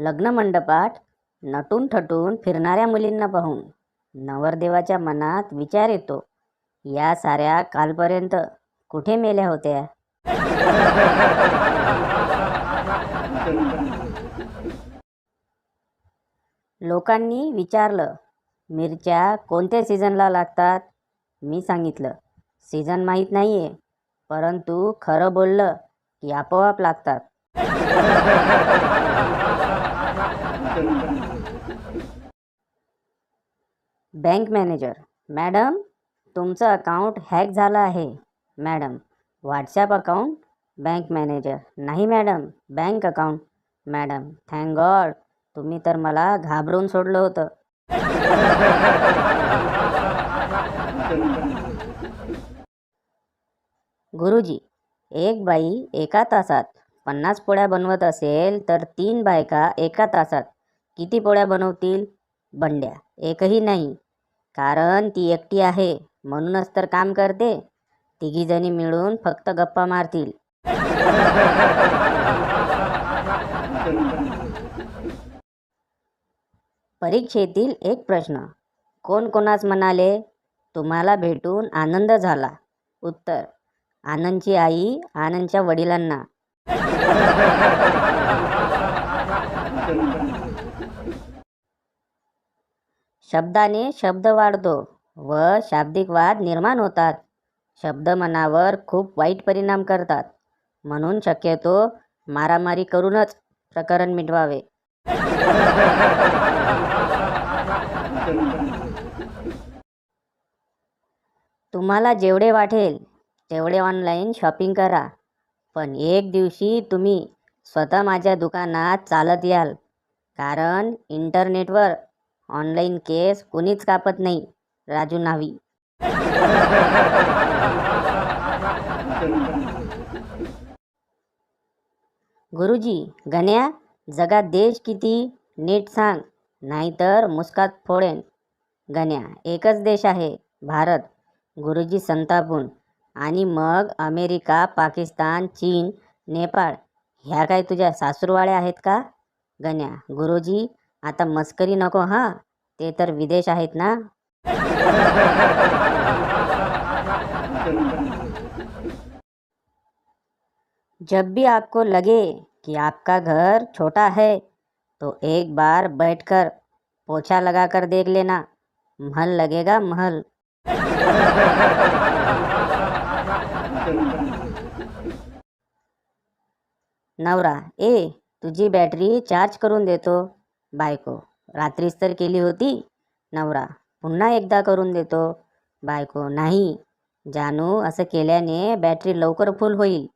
लग्नमंडपात नटून थटून फिरणाऱ्या मुलींना पाहून नवरदेवाच्या मनात विचार येतो, या साऱ्या कालपर्यंत कुठे मेल्या होत्या. लोकांनी विचारलं, मिरच्या कोणत्या सीझनला लागतात. मी सांगितलं, सीझन माहीत नाहीये, परंतु खरं बोललं की आपोआप लागतात. बँक मॅनेजर, मॅडम तुमचं अकाउंट हॅक झालं आहे. Madam, WhatsApp account. Bank manager, नाही madam, bank account. Madam, thank God, तुम्ही तर मला घाबरवून सोडलं होतं. गुरुजी, एक बाई एका तासात 50 पोळ्या बनवत असेल तर 3 बायका एका तासात किती पोळ्या बनवतील. बंड्या, एकही नाही, कारण ती एकटी आहे म्हणूनच तर काम करते. तिघीजणी मिळून फक्त गप्पा मारतील. परीक्षेतील एक प्रश्न, कोण कोणास म्हणाले, तुम्हाला भेटून आनंद झाला. उत्तर, आनंदची आई आनंदच्या वडिलांना. शब्दाने शब्द वाढतो व शाब्दिक वाद निर्माण होतात. शब्द मनावर खूप वाईट परिणाम करतात, म्हणून शक्यतो मारामारी करूनच प्रकरण मिटवावे. तुम्हाला जेवढे वाटेल तेवढे ऑनलाईन शॉपिंग करा, पण एक दिवशी तुम्ही स्वतः माझ्या दुकानात चालत याल, कारण इंटरनेटवर ऑनलाईन केस कुणीच कापत नाही. राजू नावी. गुरुजी, गण्या, जगात देश किती नीट सांग, नाहीतर मुस्कात फोडेन. गण्या, एकच देश आहे, भारत. गुरुजी संतापून, आणि मग अमेरिका, पाकिस्तान, चीन, नेपाळ ह्या काय तुझ्या सासूरवाड्या आहेत का. गण्या, गुरुजी आता मस्करी नको हां, ते तर विदेश आहेत ना. जब भी आपको लगे कि आपका घर छोटा है तो एक बार बैठकर पोछा लगाकर देख लेना, महल लगेगा, महल. नवरा, तुझी बॅटरी चार्ज करून देतो. बायको, रात्रीच तर केली होती. नवरा, पुन्हा एकदा करून देतो. बायको, नाही जानू, असं केल्याने बॅटरी लवकर फुल होईल.